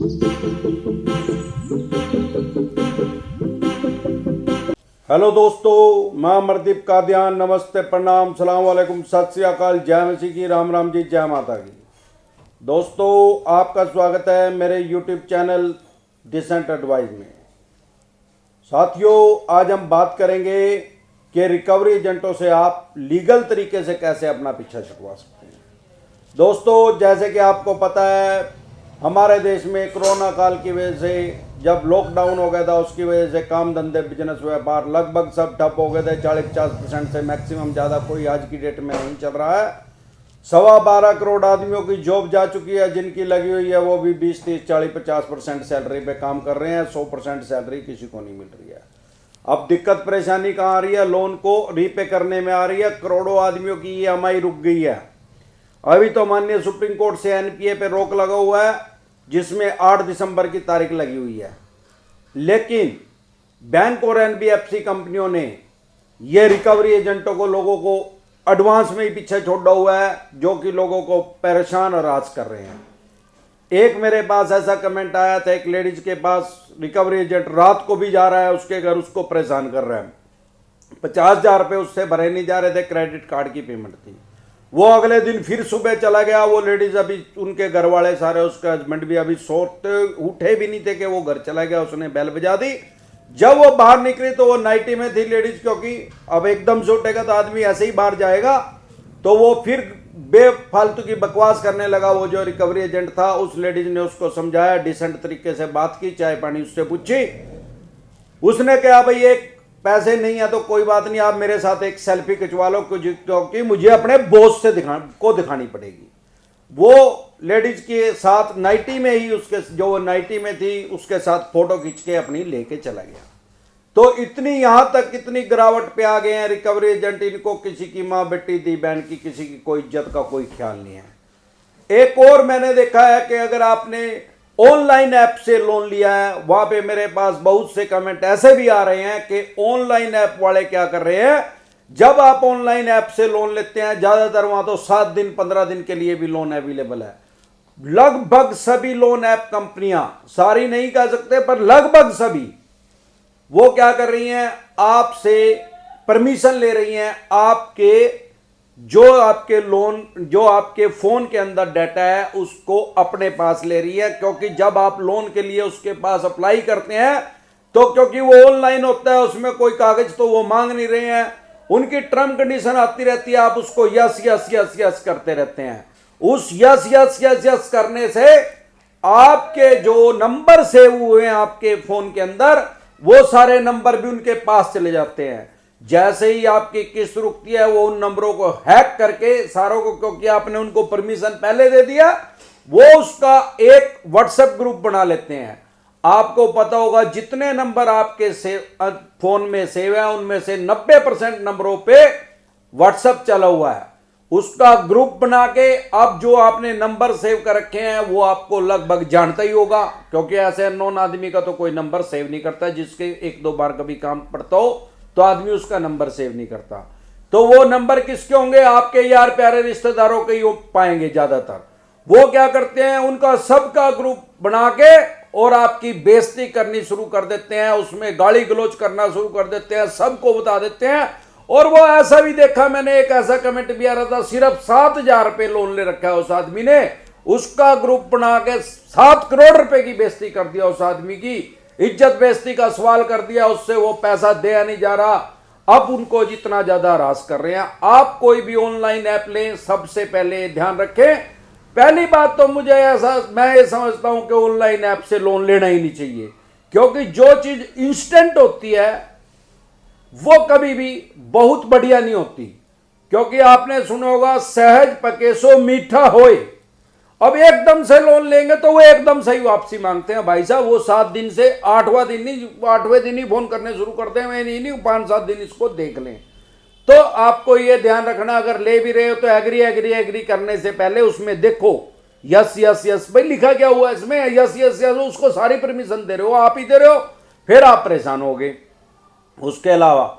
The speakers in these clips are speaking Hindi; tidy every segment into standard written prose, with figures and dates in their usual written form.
हेलो दोस्तों, मैं अमरदीप कादियान। नमस्ते, प्रणाम, सलाम वालेकुम, सत श्री अकाल, जय मसीह की, राम राम जी, जय माता की। दोस्तों, आपका स्वागत है मेरे यूट्यूब चैनल डिसेंट एडवाइस में। साथियों, आज हम बात करेंगे कि रिकवरी एजेंटों से आप लीगल तरीके से कैसे अपना पीछा छुड़वा सकते हैं। दोस्तों, जैसे कि आपको पता है, हमारे देश में कोरोना काल की वजह से जब लॉकडाउन हो गया था, उसकी वजह से काम धंधे, बिजनेस, व्यापार लगभग सब ठप हो गए थे। 40-50% से मैक्सिमम, ज़्यादा कोई आज की डेट में नहीं चल रहा है। 12.25 करोड़ आदमियों की जॉब जा चुकी है। जिनकी लगी हुई है वो भी 20-30-40-50% सैलरी पे काम कर रहे हैं। 100% सैलरी किसी को नहीं मिल रही है। अब दिक्कत परेशानी कहाँ आ रही है? लोन को रीपे करने में आ रही है। करोड़ों आदमियों की EMI रुक गई है। अभी तो माननीय सुप्रीम कोर्ट से NPA पे रोक लगा हुआ है, जिसमें 8 दिसंबर की तारीख लगी हुई है। लेकिन बैंक और NBFC कंपनियों ने ये रिकवरी एजेंटों को, लोगों को एडवांस में ही पीछे छोड़ा हुआ है, जो कि लोगों को परेशान और हरास कर रहे हैं। एक मेरे पास ऐसा कमेंट आया था, एक लेडीज के पास रिकवरी एजेंट रात को भी जा रहा है उसके घर, उसको परेशान कर रहा है। 50,000 रुपये उससे भरे नहीं जा रहे थे, क्रेडिट कार्ड की पेमेंट थी। वो अगले दिन फिर सुबह चला गया। वो लेडीज, अभी उनके घर वाले सारे, उसका हस्बैंड भी अभी सोते उठे भी नहीं थे कि वो घर चला गया। उसने बेल बजा दी। जब वो बाहर निकली तो वो नाइटी में थी लेडीज, क्योंकि अब एकदम से उठेगा तो आदमी ऐसे ही बाहर जाएगा। तो वो फिर बेफालतू की बकवास करने लगा। वो जो रिकवरी एजेंट था, उस लेडीज ने उसको समझाया, डिसेंट तरीके से बात की, चाय पानी उससे पूछी। उसने कहा, भाई एक पैसे नहीं है तो कोई बात नहीं, आप मेरे साथ एक सेल्फी खिंचवा लो, क्योंकि मुझे अपने बॉस से दिखानी पड़ेगी। वो लेडीज के साथ नाइटी में ही, उसके जो नाइटी में थी उसके साथ फोटो खींच के अपनी लेके चला गया। तो इतनी यहां तक कितनी गिरावट पे आ गए हैं रिकवरी एजेंट। इनको किसी की माँ, बेटी, दी, बहन की, किसी की कोई इज्जत का कोई ख्याल नहीं है। एक और मैंने देखा है कि अगर आपने ऑनलाइन ऐप से लोन लिया है, वहां पे मेरे पास बहुत से कमेंट ऐसे भी आ रहे हैं कि ऑनलाइन ऐप वाले क्या कर रहे हैं, जब आप ऑनलाइन ऐप से लोन लेते हैं, ज्यादातर वहां तो 7 दिन 15 दिन के लिए भी लोन अवेलेबल है। लगभग सभी लोन ऐप कंपनियां, सारी नहीं कह सकते पर लगभग सभी, वो क्या कर रही हैं, आपसे परमिशन ले रही हैं, जो आपके फोन के अंदर डाटा है उसको अपने पास ले रही है। क्योंकि जब आप लोन के लिए उसके पास अप्लाई करते हैं, तो क्योंकि वो ऑनलाइन होता है, उसमें कोई कागज तो वो मांग नहीं रहे हैं, उनकी टर्म कंडीशन आती रहती है, आप उसको यस यस यस यस करते रहते हैं। उस यस यस यस यस करने से आपके जो नंबर सेव हुए हैं आपके फोन के अंदर, वो सारे नंबर भी उनके पास चले जाते हैं। जैसे ही आपकी किस्त रुकती है, वो उन नंबरों को हैक करके सारों को, क्योंकि आपने उनको परमिशन पहले दे दिया, वो उसका एक व्हाट्सएप ग्रुप बना लेते हैं। आपको पता होगा, जितने नंबर आपके फोन में सेव है, उनमें से 90% नंबरों पे व्हाट्सएप चला हुआ है। उसका ग्रुप बना के अब जो आपने नंबर सेव कर रखे हैं वो आपको लगभग जानता ही होगा, क्योंकि ऐसे अननोन आदमी का तो कोई नंबर सेव नहीं करता। जिसके 1-2 बार कभी काम पड़ता हो तो आदमी उसका नंबर सेव नहीं करता। तो वो नंबर किसके होंगे? आपके यार प्यारे रिश्तेदारों के ही पाएंगे ज्यादातर। वो क्या करते हैं, उनका सबका ग्रुप बना के और आपकी बेइज्जती करनी शुरू कर देते हैं, उसमें गाली गलौज करना शुरू कर देते हैं, सबको बता देते हैं। और वो ऐसा भी देखा मैंने, एक ऐसा कमेंट भी आ रहा था, सिर्फ 7,000 रुपए लोन ले रखा है उस आदमी ने, उसका ग्रुप बना के 7 करोड़ रुपए की बेइज्जती कर दिया, उस आदमी की इज्जत बेइज्जती का सवाल कर दिया, उससे वो पैसा दिया नहीं जा रहा। अब उनको जितना ज्यादा हरास कर रहे हैं। आप कोई भी ऑनलाइन ऐप लें, सबसे पहले ध्यान रखें, पहली बात तो मैं ये समझता हूं कि ऑनलाइन ऐप से लोन लेना ही नहीं चाहिए। क्योंकि जो चीज इंस्टेंट होती है वो कभी भी बहुत बढ़िया नहीं होती। क्योंकि आपने सुना होगा, सहज पके सो मीठा होए। अब एकदम से लोन लेंगे तो वो एकदम से ही वापसी मांगते हैं। भाई साहब, वो 7 दिन से 8वें दिन ही फोन करने शुरू करते हैं, मैं नहीं 5-7 दिन इसको देख लें। तो आपको ये ध्यान रखना, अगर ले भी रहे हो तो एग्री करने से पहले उसमें देखो यस यस यस भाई लिखा क्या हुआ इसमें, यस यस यस, उसको सारी परमिशन दे रहे हो, आप ही दे रहे हो, फिर आप परेशान होगे। उसके अलावा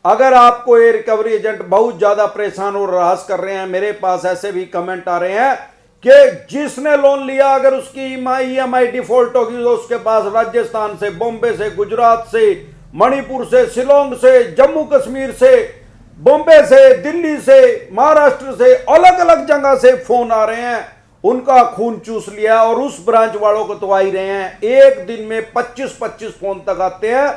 अगर आपको ये रिकवरी एजेंट बहुत ज्यादा परेशान और हरास कर रहे हैं, मेरे पास ऐसे भी कमेंट आ रहे हैं कि जिसने लोन लिया अगर उसकी ईएमआई डिफॉल्ट होगी तो उसके पास राजस्थान से, बॉम्बे से, गुजरात से, मणिपुर से, शिलोंग से, जम्मू कश्मीर से, बॉम्बे से, दिल्ली से, महाराष्ट्र से, अलग अलग जगह से फोन आ रहे हैं, उनका खून चूस लिया। और उस ब्रांच वालों को तो आ ही रहे हैं, एक दिन में 25-25 फोन तक आते हैं।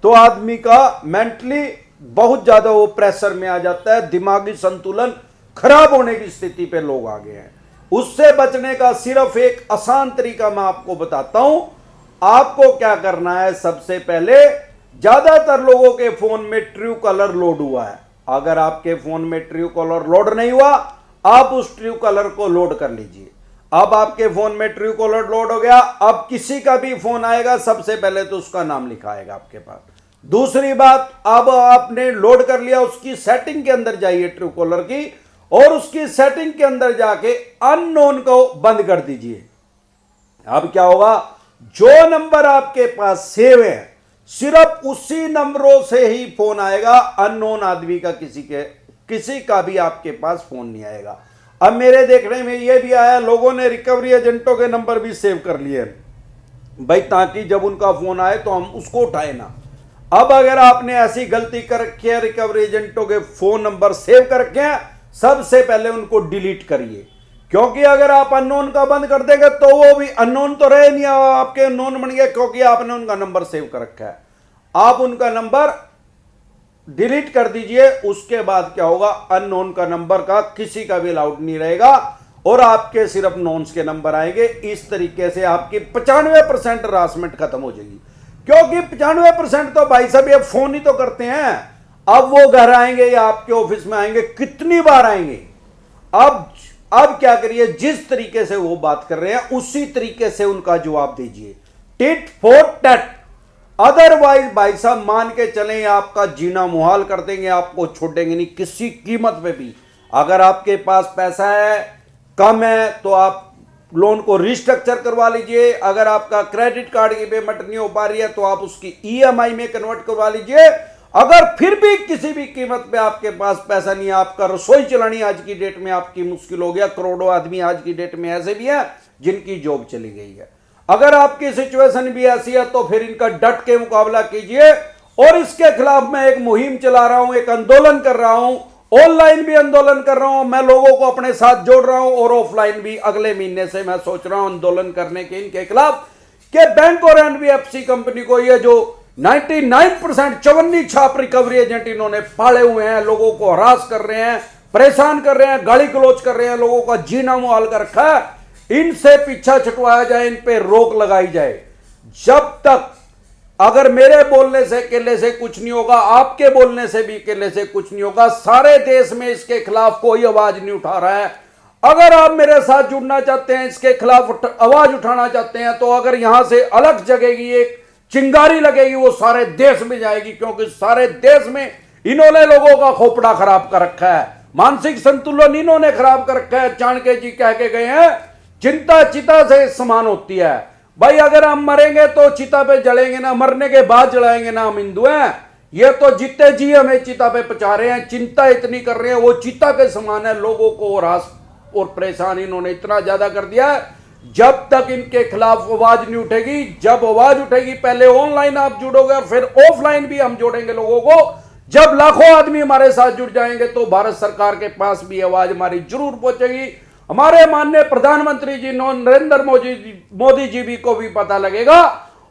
तो आदमी का मेंटली बहुत ज्यादा वो प्रेशर में आ जाता है, दिमागी संतुलन खराब होने की स्थिति पे लोग आ गए हैं। उससे बचने का सिर्फ एक आसान तरीका मैं आपको बताता हूं। आपको क्या करना है, सबसे पहले ज्यादातर लोगों के फोन में ट्रू कलर लोड हुआ है। अगर आपके फोन में ट्रू कलर लोड नहीं हुआ, आप उस ट्रू कलर को लोड कर लीजिए। अब आपके फोन में ट्रू कलर लोड हो गया, अब किसी का भी फोन आएगा सबसे पहले तो उसका नाम लिखा आएगा आपके पास। दूसरी बात, अब आपने लोड कर लिया, उसकी सेटिंग के अंदर जाइए ट्रू कॉलर की, और उसकी सेटिंग के अंदर जाके अननोन को बंद कर दीजिए। अब क्या होगा, जो नंबर आपके पास सेव है सिर्फ उसी नंबरों से ही फोन आएगा, अननोन आदमी का किसी का भी आपके पास फोन नहीं आएगा। अब मेरे देखने में यह भी आया, लोगों ने रिकवरी एजेंटों के नंबर भी सेव कर लिए भाई, ताकि जब उनका फोन आए तो हम उसको उठाए ना। अब अगर आपने ऐसी गलती कर रखी है, रिकवरी एजेंटों के फोन नंबर सेव कर रखे हैं, सबसे पहले उनको डिलीट करिए। क्योंकि अगर आप अननोन का बंद कर देंगे तो वो भी अननोन तो रहे नहीं, आपके अननोन बन गए, क्योंकि आपने उनका नंबर सेव कर रखा है। आप उनका नंबर डिलीट कर दीजिए। उसके बाद क्या होगा, अननोन का नंबर का किसी का भी अलाउड नहीं रहेगा और आपके सिर्फ नोन्स के नंबर आएंगे। इस तरीके से आपकी 95% हरासमेंट खत्म हो जाएगी। क्योंकि 95% तो भाई साहब ये फोन ही तो करते हैं। अब वो घर आएंगे या आपके ऑफिस में आएंगे, कितनी बार आएंगे। अब क्या करिए, जिस तरीके से वो बात कर रहे हैं उसी तरीके से उनका जवाब दीजिए, टिट फॉर टैट। अदरवाइज भाई साहब मान के चलें आपका जीना मुहाल कर देंगे, आपको छोड़ेंगे नहीं किसी कीमत पे भी। अगर आपके पास पैसा है, कम है, तो आप लोन को रिस्ट्रक्चर करवा लीजिए। अगर आपका क्रेडिट कार्ड की पेमेंट नहीं हो पा रही है तो आप उसकी ईएमआई में कन्वर्ट करवा लीजिए। अगर फिर भी किसी भी कीमत पे आपके पास पैसा नहीं है, आपका रसोई चलानी आज की डेट में आपकी मुश्किल हो गया। करोड़ों आदमी आज की डेट में ऐसे भी हैं जिनकी जॉब चली गई है। अगर आपकी सिचुएशन भी ऐसी है तो फिर इनका डट के मुकाबला कीजिए। और इसके खिलाफ मैं एक मुहिम चला रहा हूं, एक आंदोलन कर रहा हूं, ऑनलाइन भी आंदोलन कर रहा हूं। मैं लोगों को अपने साथ जोड़ रहा हूं और ऑफलाइन भी अगले महीने से मैं सोच रहा हूं आंदोलन करने के इनके खिलाफ, कि बैंक और एनबीएफसी कंपनी को ये जो 99% चवन्नी छाप रिकवरी एजेंट इन्होंने पाले हुए हैं, लोगों को हरास कर रहे हैं, परेशान कर रहे हैं, गाली गलौज कर रहे हैं, लोगों का जीना मुहाल कर रखा है, इनसे पीछा छुटवाया जाए, इन पे रोक लगाई जाए। जब तक अगर मेरे बोलने से अकेले से कुछ नहीं होगा, आपके बोलने से भी अकेले से कुछ नहीं होगा, सारे देश में इसके खिलाफ कोई आवाज नहीं उठा रहा है। अगर आप मेरे साथ जुड़ना चाहते हैं, इसके खिलाफ आवाज उठाना चाहते हैं, तो अगर यहां से अलग जगेगी, एक चिंगारी लगेगी, वो सारे देश में जाएगी। क्योंकि सारे देश में इन्होंने लोगों का खोपड़ा खराब कर रखा है, मानसिक संतुलन इन्होंने खराब कर रखा है। चाणक्य जी कह के गए हैं, चिंता चिता से समान होती है। भाई अगर हम मरेंगे तो चिता पे जलेंगे ना, मरने के बाद जलाएंगे ना, हम हिंदू हैं। ये तो जीते जी हमें चिता पे पचा रहे हैं, चिंता इतनी कर रहे हैं, वो चिता के समान है। लोगों को हरास और परेशान इन्होंने इतना ज्यादा कर दिया है। जब तक इनके खिलाफ आवाज नहीं उठेगी, जब आवाज उठेगी, पहले ऑनलाइन आप जुड़ोगे और फिर ऑफलाइन भी हम जोड़ेंगे लोगों को। जब लाखों आदमी हमारे साथ जुड़ जाएंगे तो भारत सरकार के पास भी आवाज हमारी जरूर पहुंचेगी। हमारे माननीय प्रधानमंत्री जी नरेंद्र मोदी जी भी को भी पता लगेगा,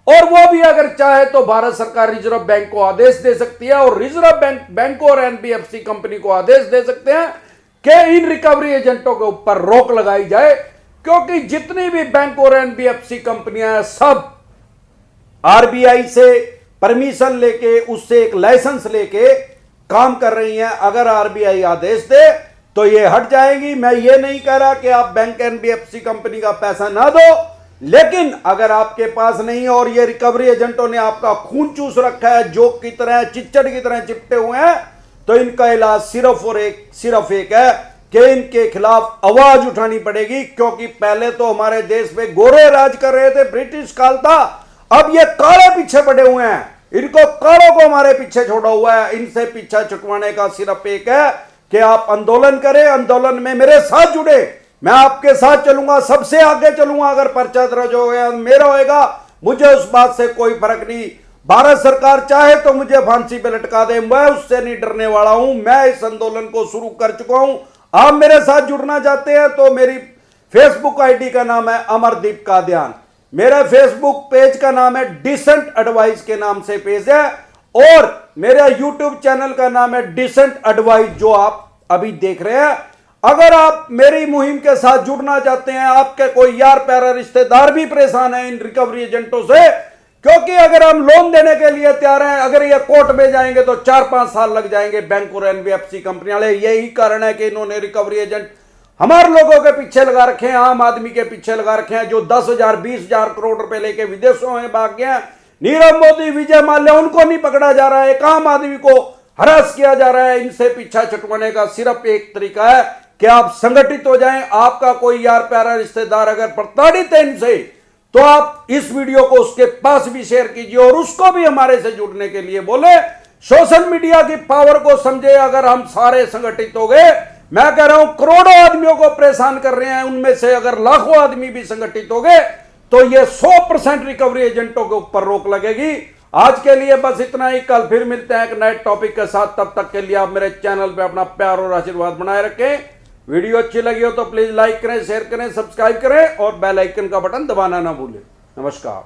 और वो भी अगर चाहे तो भारत सरकार रिजर्व बैंक को आदेश दे सकती है, और रिजर्व बैंक और एनबीएफसी कंपनी को आदेश दे सकते हैं कि इन रिकवरी एजेंटों के ऊपर रोक लगाई जाए। क्योंकि जितनी भी बैंक और एनबीएफसी कंपनियां हैं, सब आरबीआई से परमिशन लेके, उससे एक लाइसेंस लेके काम कर रही हैं। अगर आरबीआई आदेश दे तो ये हट जाएगी। मैं ये नहीं कह रहा कि आप बैंक एनबीएफसी कंपनी का पैसा ना दो, लेकिन अगर आपके पास नहीं और ये रिकवरी एजेंटों ने आपका खून चूस रखा है, जोक की तरह, चिच्चड़ की तरह चिपटे हुए हैं, तो इनका इलाज सिर्फ एक है कि इनके खिलाफ आवाज उठानी पड़ेगी। क्योंकि पहले तो हमारे देश में गोरे राज कर रहे थे, ब्रिटिश काल था, अब ये काले पीछे पड़े हुए हैं। इनको कालों को हमारे पीछे छोड़ा हुआ है। इनसे पीछा छुटवाने का सिर्फ एक है कि आप आंदोलन करें, आंदोलन में मेरे साथ जुड़े। मैं आपके साथ चलूंगा, सबसे आगे चलूंगा। अगर पर्चा दर्ज हो गया मेरा होएगा, मुझे उस बात से कोई फर्क नहीं। भारत सरकार चाहे तो मुझे फांसी पे लटका दे, मैं उससे नहीं डरने वाला हूं। मैं इस आंदोलन को शुरू कर चुका हूं। आप मेरे साथ जुड़ना चाहते हैं तो मेरी फेसबुक आईडी का नाम है अमरदीप कादियान, मेरे फेसबुक पेज का नाम है डिसेंट एडवाइस के नाम से पेज है, और मेरे यूट्यूब चैनल का नाम है डिसेंट एडवाइस जो आप अभी देख रहे हैं। अगर आप मेरी मुहिम के साथ जुड़ना चाहते हैं, आपके कोई यार प्यारा रिश्तेदार भी परेशान है इन रिकवरी एजेंटों से, क्योंकि अगर हम लोन देने के लिए तैयार हैं, अगर ये कोर्ट में जाएंगे तो 4-5 साल लग जाएंगे बैंक और एनबीएफसी कंपनी वाले। यही कारण है कि इन्होंने रिकवरी एजेंट हमारे लोगों के पीछे लगा रखे हैं, आम आदमी के पीछे लगा रखे हैं, जो 10,000 20,000 करोड़ रुपए लेके विदेशों में भाग गए हैं। नीरव मोदी, विजय माल्या, उनको नहीं पकड़ा जा रहा है, एक आम आदमी को हरास किया जा रहा है। इनसे पीछा छुटवाने का सिर्फ एक तरीका है कि आप संगठित हो जाएं। आपका कोई यार प्यारा रिश्तेदार अगर प्रताड़ित है इनसे, तो आप इस वीडियो को उसके पास भी शेयर कीजिए और उसको भी हमारे से जुड़ने के लिए बोले। सोशल मीडिया की पावर को समझे। अगर हम सारे संगठित हो गए, मैं कह रहा हूं करोड़ों आदमियों को परेशान कर रहे हैं, उनमें से अगर लाखों आदमी भी संगठित हो गए तो ये 100% रिकवरी एजेंटों के ऊपर रोक लगेगी। आज के लिए बस इतना ही। कल फिर मिलते हैं एक नए टॉपिक के साथ। तब तक के लिए आप मेरे चैनल पे अपना प्यार और आशीर्वाद बनाए रखें। वीडियो अच्छी लगी हो तो प्लीज लाइक करें, शेयर करें, सब्सक्राइब करें और बेल आइकन का बटन दबाना ना भूलें। नमस्कार।